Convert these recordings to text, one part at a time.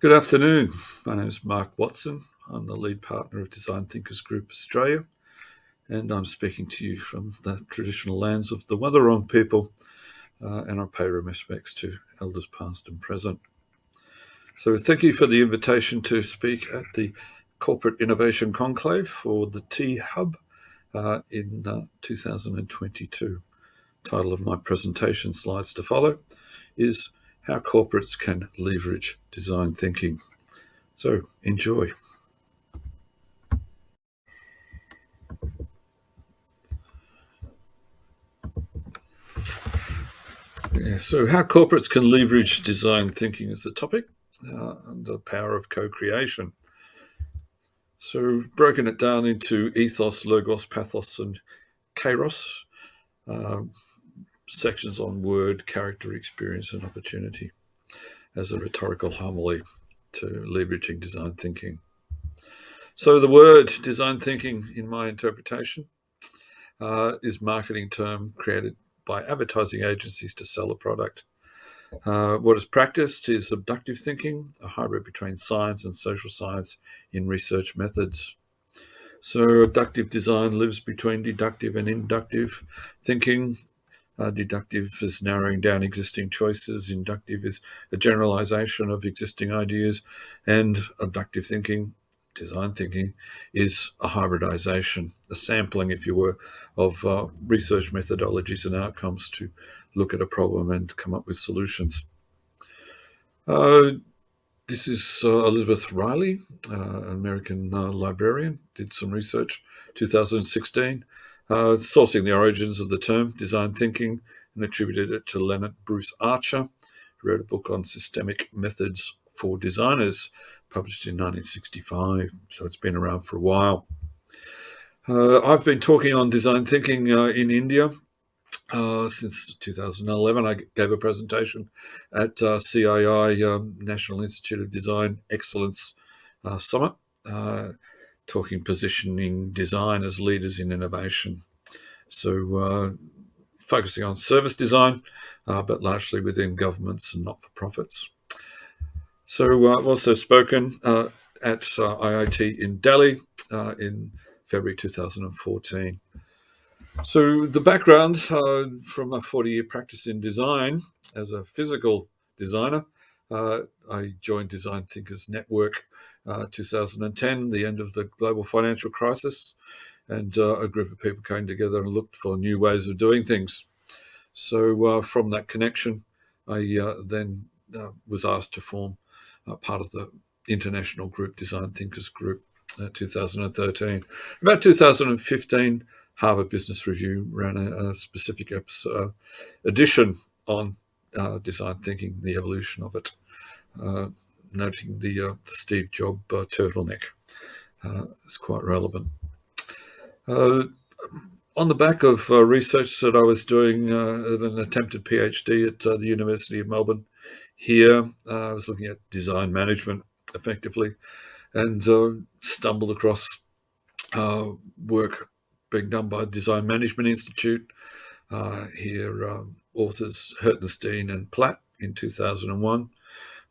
Good afternoon. My name is Mark Watson. I'm the lead partner of Design Thinkers Group Australia, and I'm speaking to you from the traditional lands of the Wathaurong people, and I pay respects to elders past and present. So thank you for the invitation to speak at the Corporate Innovation Conclave for the T Hub in 2022. Title of my presentation, slides to follow, is How Corporates Can Leverage Design Thinking. So enjoy. Yeah, so how corporates can leverage design thinking is the topic, and the power of co-creation. So broken it down into ethos, logos, pathos, and kairos, uh, sections on word, character, experience, and opportunity as a rhetorical homily to leveraging design thinking. So the word design thinking, in my interpretation, is marketing term created by advertising agencies to sell a product. What is practiced is abductive thinking, a hybrid between science and social science in research methods. So, abductive design lives between deductive and inductive thinking. Deductive is narrowing down existing choices, inductive is a generalization of existing ideas, and abductive thinking, design thinking, is a hybridization, a sampling, if you were, of research methodologies and outcomes to look at a problem and come up with solutions. Uh, this is Elizabeth Riley, an American librarian, did some research, 2016, sourcing the origins of the term design thinking and attributed it to Leonard Bruce Archer, who wrote a book on systemic methods for designers, published in 1965. So it's been around for a while. I've been talking on design thinking in India since 2011. I gave a presentation at CII, National Institute of Design Excellence Summit, talking positioning design as leaders in innovation. So focusing on service design, but largely within governments and not-for-profits. So I've also spoken at IIT in Delhi in February 2014. So the background from a 40-year practice in design as a physical designer, I joined Design Thinkers Network 2010, the end of the global financial crisis, and a group of people came together and looked for new ways of doing things. So from that connection, I then was asked to form part of the international group, Design Thinkers Group, 2013. About 2015, Harvard Business Review ran a specific edition on design thinking, the evolution of it, noting the Steve Jobs turtleneck. It's quite relevant. Uh, on the back of research that I was doing at an attempted PhD at the University of Melbourne here, I was looking at design management effectively, and stumbled across work being done by Design Management Institute. Here, authors Hertenstein and Platt in 2001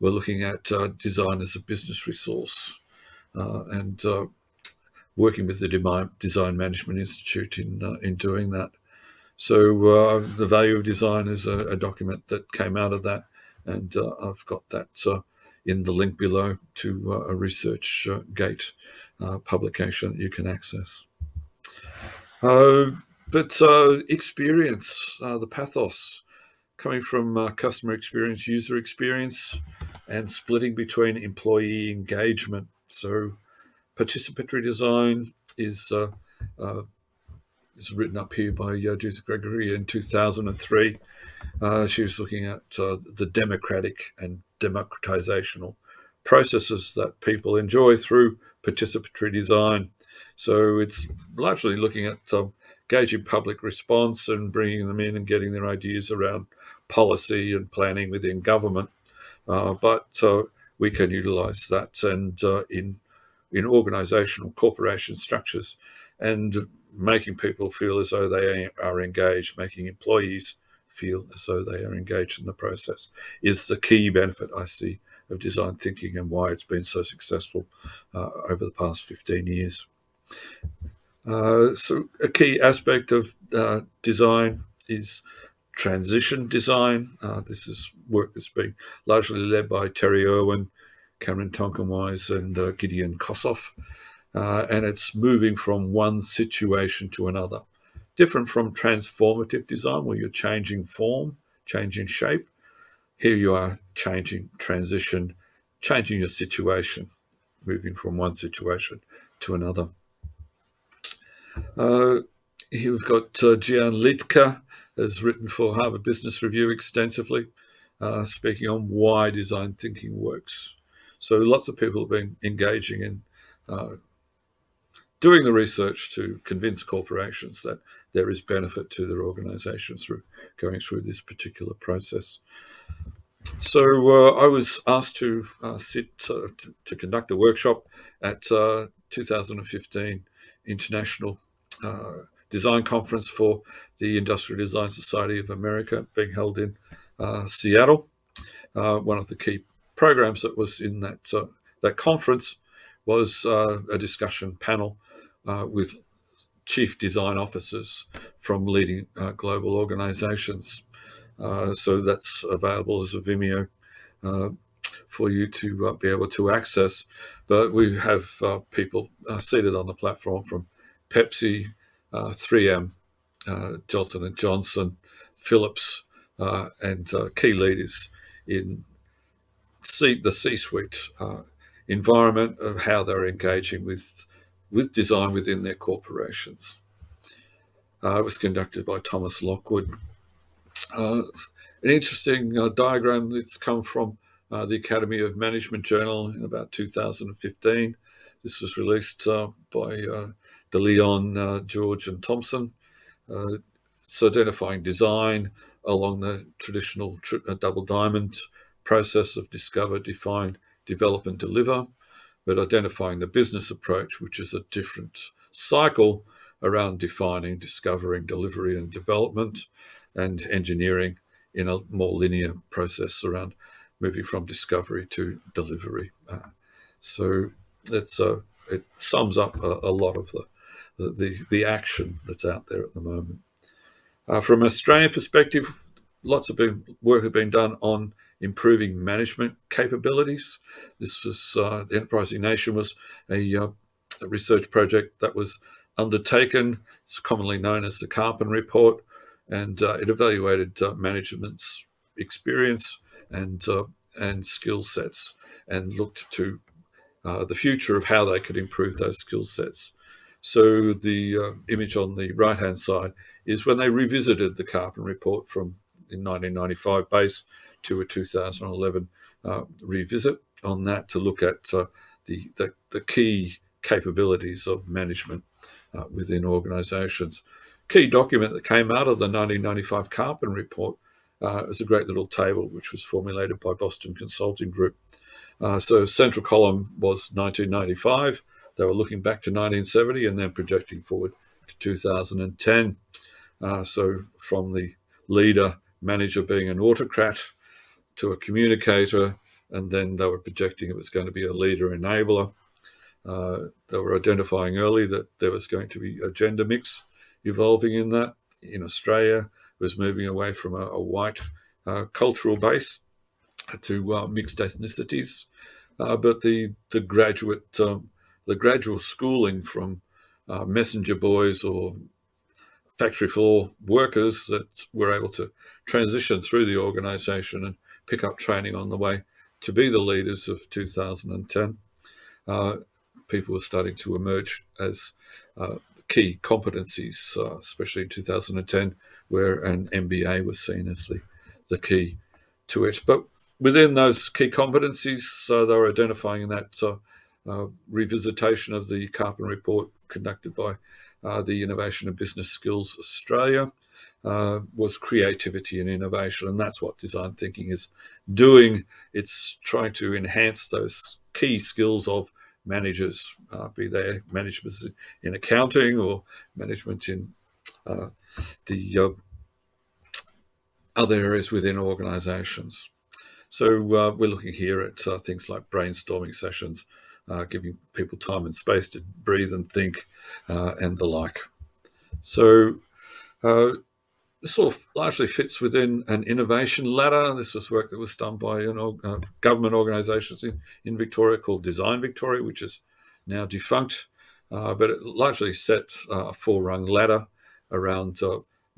were looking at design as a business resource, and working with the Design Management Institute in doing that. So the value of design is a document that came out of that, and I've got that in the link below to a research gate publication that you can access. But experience, the pathos, coming from customer experience, user experience, and splitting between employee engagement. So participatory design uh, is written up here by Judith Gregory in 2003. She was looking at the democratic and democratizational processes that people enjoy through participatory design. So it's largely looking at gauging public response and bringing them in and getting their ideas around policy and planning within government. But we can utilize that and in organizational corporation structures and making people feel as though they are engaged, making employees feel as though they are engaged in the process is the key benefit I see of design thinking and why it's been so successful over the past 15 years. So a key aspect of design is transition design. This is work that's been largely led by Terry Irwin, Cameron Tonkinwise, and Gideon Kossoff. And it's moving from one situation to another. Different from transformative design, where you're changing form, changing shape. Here you are changing transition, changing your situation, moving from one situation to another. Here we've got Gian Liedtke, has written for Harvard Business Review extensively, speaking on why design thinking works. So lots of people have been engaging in doing the research to convince corporations that there is benefit to their organisation through going through this particular process. So I was asked to to conduct a workshop at 2015 International Design Conference for the Industrial Design Society of America, being held in Seattle. One of the key programs that was in that conference was a discussion panel with chief design officers from leading global organizations. So that's available as a Vimeo for you to be able to access. But we have people seated on the platform from Pepsi, 3M, Johnson & Johnson, Philips, and key leaders in the C-suite environment of how they're engaging with design within their corporations. It was conducted by Thomas Lockwood. An interesting diagram that's come from the Academy of Management Journal in about 2015. This was released by De Leon, George and Thompson. It's identifying design along the traditional double diamond process of discover, define, develop and deliver, but identifying the business approach, which is a different cycle around defining, discovering, delivery and development, and engineering in a more linear process around moving from discovery to delivery. So it sums up a lot of the action that's out there at the moment. From an Australian perspective, lots of work has been done on improving management capabilities. This was the Enterprising Nation was a research project that was undertaken. It's commonly known as the Carpen Report, and it evaluated management's experience and skill sets, and looked to the future of how they could improve those skill sets. So the image on the right-hand side is when they revisited the Carpen Report from in 1995 base to a 2011 revisit on that to look at the key capabilities of management within organisations. Key document that came out of the 1995 Carpen Report is a great little table which was formulated by Boston Consulting Group. So central column was 1995. They were looking back to 1970 and then projecting forward to 2010. So from the leader, manager being an autocrat to a communicator, and then they were projecting it was going to be a leader enabler. They were identifying early that there was going to be a gender mix evolving in that. In Australia, it was moving away from a white cultural base to mixed ethnicities. But the gradual schooling from messenger boys or factory floor workers that were able to transition through the organisation and pick up training on the way to be the leaders of 2010. People were starting to emerge as key competencies, especially in 2010, where an MBA was seen as the key to it. But within those key competencies, they were identifying that revisitation of the Carpen Report conducted by the Innovation and Business Skills Australia was creativity and innovation, and that's what design thinking is doing. It's trying to enhance those key skills of managers, be they management in accounting or management in the other areas within organisations. So we're looking here at things like brainstorming sessions, giving people time and space to breathe and think, and the like. So uh, this sort of largely fits within an innovation ladder. This was work that was done by government organisations in Victoria called Design Victoria, which is now defunct. But it largely sets a four-rung ladder around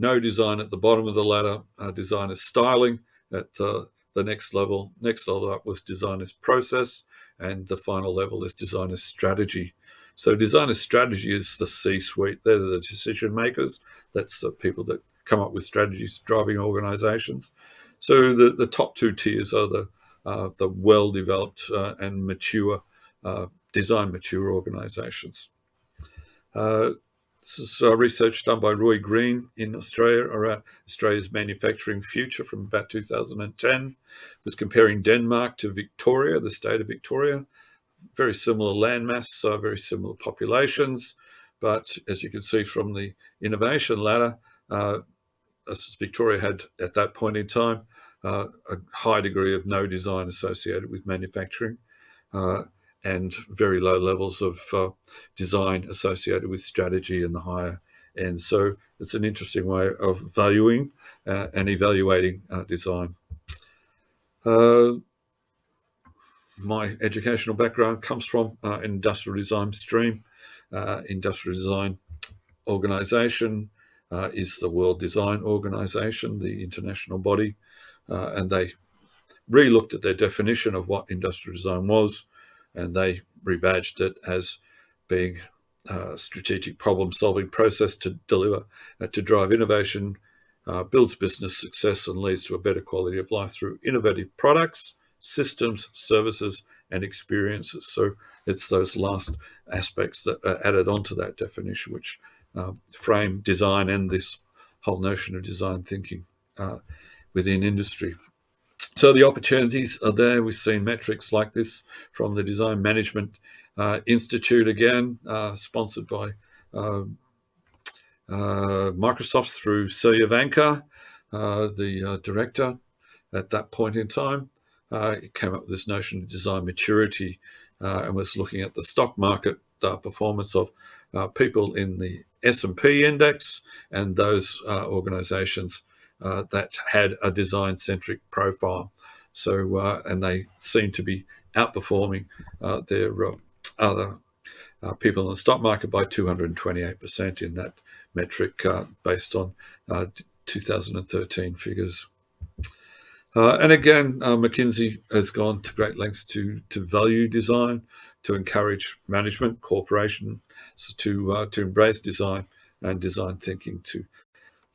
no design at the bottom of the ladder, designer's styling at the next level. Next level up was designer's process, and the final level is designer's strategy. So designer's strategy is the C-suite. They're the decision makers. That's the people that come up with strategies driving organisations. So the top two tiers are the well-developed and mature, design mature organisations. This is research done by Roy Green in Australia around Australia's manufacturing future from about 2010. It was comparing Denmark to Victoria, the state of Victoria. Very similar landmass, very similar populations. But as you can see from the innovation ladder, Victoria had at that point in time a high degree of no design associated with manufacturing, and very low levels of design associated with strategy in the higher end. So it's an interesting way of valuing and evaluating design. My educational background comes from industrial design stream. Industrial design organisation is the World Design Organisation, the international body, and they re-looked at their definition of what industrial design was, and they rebadged it as being a strategic problem-solving process to deliver, to drive innovation, builds business success, and leads to a better quality of life through innovative products, systems, services, and experiences. So it's those last aspects that are added onto that definition, which frame design and this whole notion of design thinking within industry. So the opportunities are there. We've seen metrics like this from the Design Management Institute, again, sponsored by Microsoft through Celia Vanka, the director at that point in time. It came up with this notion of design maturity and was looking at the stock market performance of people in the S&P index and those organisations that had a design-centric profile. So, and they seem to be outperforming their other people in the stock market by 228% in that metric based on 2013 figures. And again, McKinsey has gone to great lengths to value design, to encourage management, corporations to embrace design and design thinking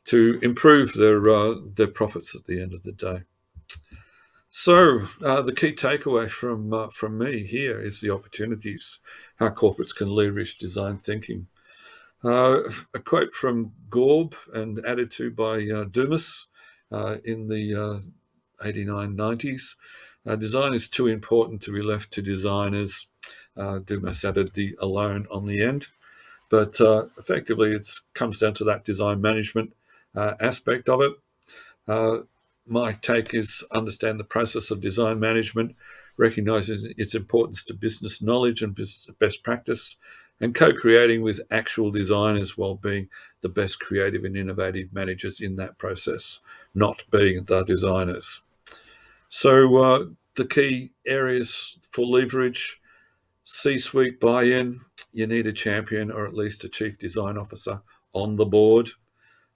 to improve their profits at the end of the day. So the key takeaway from me here is the opportunities, how corporates can leverage design thinking. A quote from Gorb and added to by Dumas in the 89-90s. Design is too important to be left to designers. Dumas added the alone on the end. But effectively, it comes down to that design management aspect of it. My take is understand the process of design management, recognizing its importance to business knowledge and best practice, and co-creating with actual designers while being the best creative and innovative managers in that process, not being the designers. So the key areas for leverage: C-suite buy-in. You need a champion or at least a chief design officer on the board.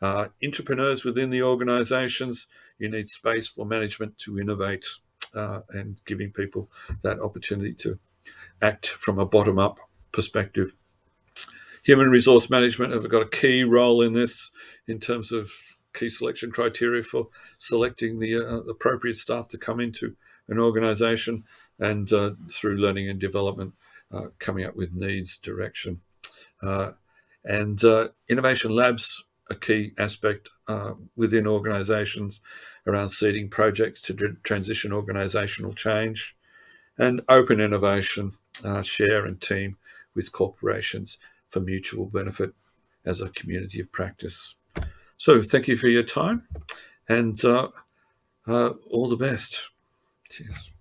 Entrepreneurs within the organizations, you need space for management to innovate and giving people that opportunity to act from a bottom-up perspective. Human resource management have got a key role in this in terms of key selection criteria for selecting the appropriate staff to come into an organization, and through learning and development, coming up with needs, direction. And innovation labs, a key aspect within organisations around seeding projects to transition organisational change, and open innovation, share and team with corporations for mutual benefit as a community of practice. So thank you for your time, and all the best. Cheers.